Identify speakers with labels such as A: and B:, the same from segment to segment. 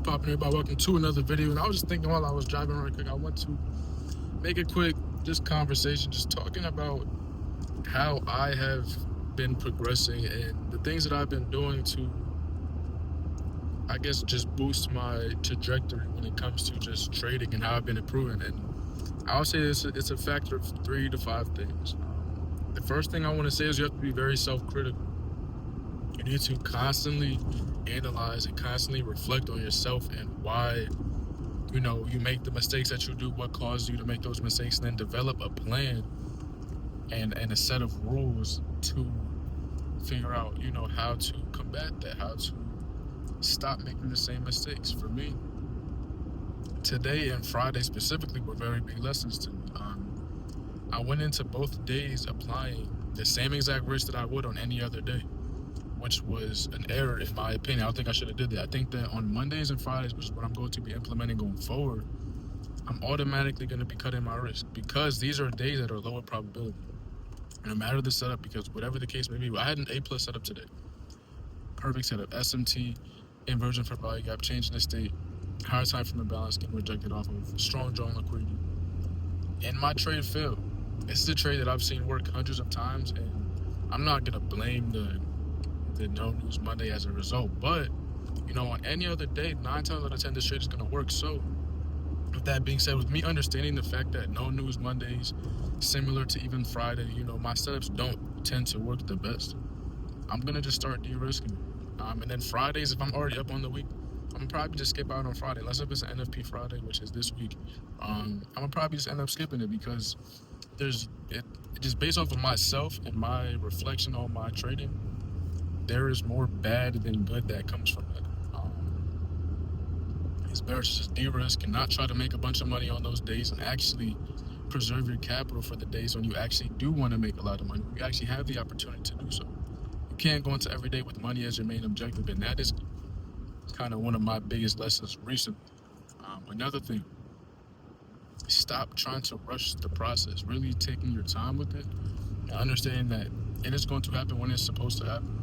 A: popping, everybody? Welcome to another video. And I was just thinking while I was driving real quick, I want to make a quick just conversation, just talking about how I have been progressing and the things that I've been doing to, I guess, just boost my trajectory when it comes to just trading and how I've been improving. And I would say it's a factor of 3 to 5 things. The first thing I want to say is you have to be very self-critical. You need to constantly analyze and constantly reflect on yourself and why, you make the mistakes that you do, what caused you to make those mistakes, and then develop a plan and a set of rules to figure out, how to combat that, how to stop making the same mistakes. For me, today and Friday specifically were very big lessons to me. I went into both days applying the same exact risk that I would on any other day, which was an error in my opinion. I don't think I should have did that. I think that on Mondays and Fridays, which is what I'm going to be implementing going forward, I'm automatically going to be cutting my risk because these are days that are lower probability. No matter the setup, because whatever the case may be, I had an A+ setup today. Perfect setup. SMT, inversion for value gap, changing the state, higher time from imbalance, getting rejected off of strong drawn liquidity. And my trade failed. This is a trade that I've seen work hundreds of times, and I'm not going to blame the No News Monday as a result. But, on any other day, 9 times out of 10, this trade is going to work. So, with that being said, with me understanding the fact that No News Mondays, similar to even Friday, my setups don't tend to work the best, I'm going to just start de-risking. And then Fridays, if I'm already up on the week, I'm going to probably just skip out on Friday. Unless if it's an NFP Friday, which is this week, I'm going to probably just end up skipping it because just based off of myself and my reflection on my trading, there is more bad than good that comes from it. It's better to just de-risk and not try to make a bunch of money on those days and actually preserve your capital for the days when you actually do want to make a lot of money. You actually have the opportunity to do so. You can't go into every day with money as your main objective, and that is kind of one of my biggest lessons recently. Another thing, stop trying to rush the process. Really taking your time with it and understanding that it is going to happen when it's supposed to happen.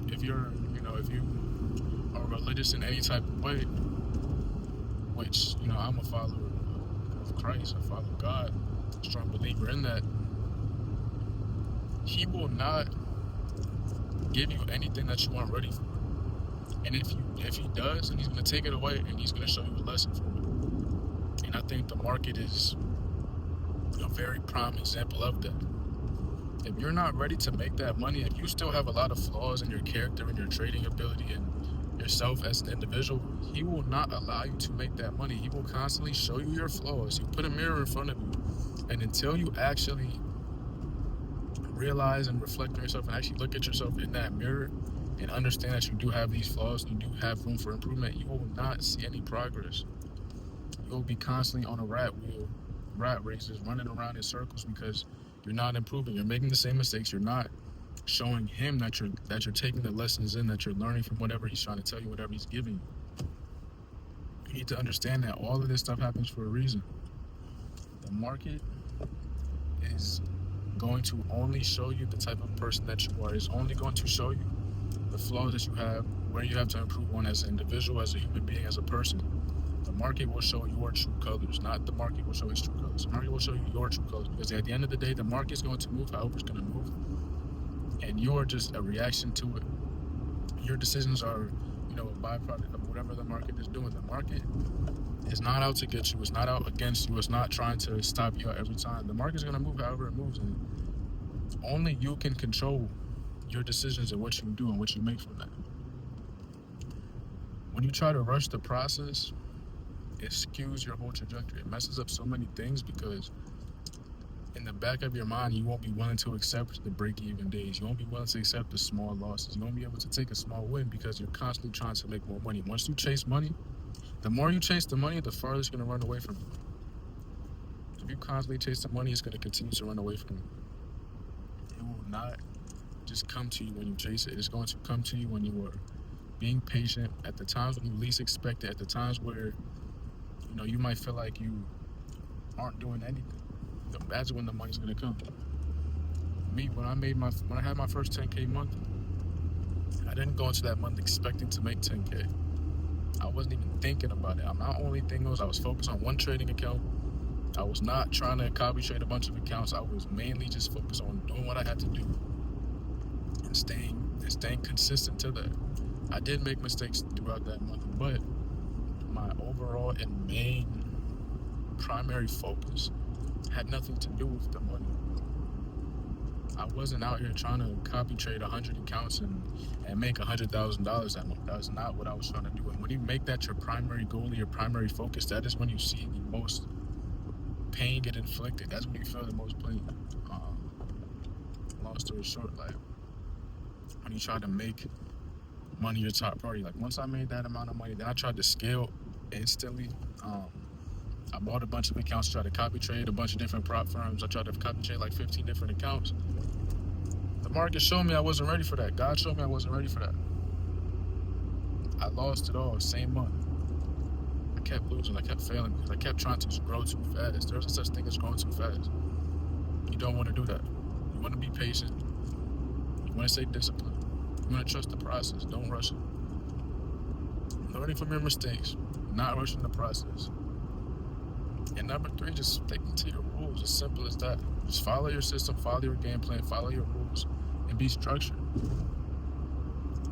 A: If you are religious in any type of way, which, I'm a follower of Christ, I follow God, a strong believer in that, He will not give you anything that you aren't ready for. And if He does, then He's going to take it away and He's going to show you a lesson from it. And I think the market is a very prime example of that. If you're not ready to make that money, if you still have a lot of flaws in your character and your trading ability and yourself as an individual, He will not allow you to make that money. He will constantly show you your flaws. You put a mirror in front of you, and until you actually realize and reflect on yourself and actually look at yourself in that mirror and understand that you do have these flaws and you do have room for improvement, you will not see any progress. You'll be constantly on a rat races, running around in circles because you're not improving. You're making the same mistakes. You're not showing Him that you're taking the lessons in, that you're learning from whatever He's trying to tell you, whatever He's giving you. You need to understand that all of this stuff happens for a reason. The market is going to only show you the type of person that you are. It's only going to show you the flaws that you have, where you have to improve on as an individual, as a human being, as a person. The market will show your true colors, not the market will show its true colors. The market will show you your true colors because at the end of the day, the market's going to move however it's going to move. And you're just a reaction to it. Your decisions are, a byproduct of whatever the market is doing. The market is not out to get you. It's not out against you. It's not trying to stop you out every time. The market's going to move however it moves. And only you can control your decisions and what you do and what you make from that. When you try to rush the process, it skews your whole trajectory. It messes up so many things because in the back of your mind, you won't be willing to accept the break-even days. You won't be willing to accept the small losses. You won't be able to take a small win because you're constantly trying to make more money. Once you chase money, the more you chase the money, the farther it's going to run away from you. If you constantly chase the money, it's going to continue to run away from you. It will not just come to you when you chase it. It's going to come to you when you are being patient at the times when you least expect it, at the times where you might feel like you aren't doing anything. That's when the money's gonna come. Me, when I had my first 10K month, I didn't go into that month expecting to make 10K. I wasn't even thinking about it. My only thing was I was focused on one trading account. I was not trying to copy trade a bunch of accounts. I was mainly just focused on doing what I had to do and staying consistent to that. I did make mistakes throughout that month, but my overall and main primary focus had nothing to do with the money. I wasn't out here trying to copy trade 100 accounts and make $100,000 that month. That was not what I was trying to do. And when you make that your primary goal or your primary focus, that is when you see the most pain get inflicted. That's when you feel the most pain. Long story short, like when you try to make money your top priority, like once I made that amount of money, then I tried to scale instantly. I bought a bunch of accounts, tried to copy trade a bunch of different prop firms. I tried to copy trade like 15 different accounts. The market showed me I wasn't ready for that. God showed me I wasn't ready for that. I lost it all same month. I kept losing, I kept failing because I kept trying to grow too fast. There's no such thing as growing too fast. You don't want to do that. You want to be patient. You want to stay disciplined. You want to trust the process. Don't rush it. Learning from your mistakes, not rushing the process. And number 3, just sticking to your rules. As simple as that. Just follow your system, follow your game plan, follow your rules, and be structured.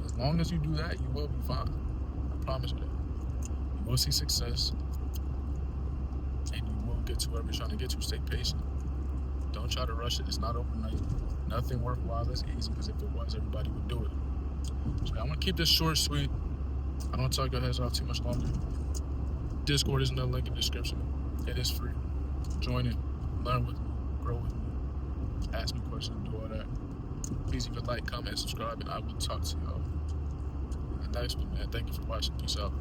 A: As long as you do that, you will be fine. I promise you that. You will see success, and you will get to wherever you're trying to get to. Stay patient. Don't try to rush it. It's not overnight. Nothing worthwhile is easy, because if it was, everybody would do it. So I'm going to keep this short, sweet. I don't talk your heads off too much longer. Discord is in the link in the description. It is free. Join it. Learn with me. Grow with me. Ask me questions. Do all that. Please leave a like, comment, subscribe, and I will talk to y'all in the next one, man. Thank you for watching. Peace out.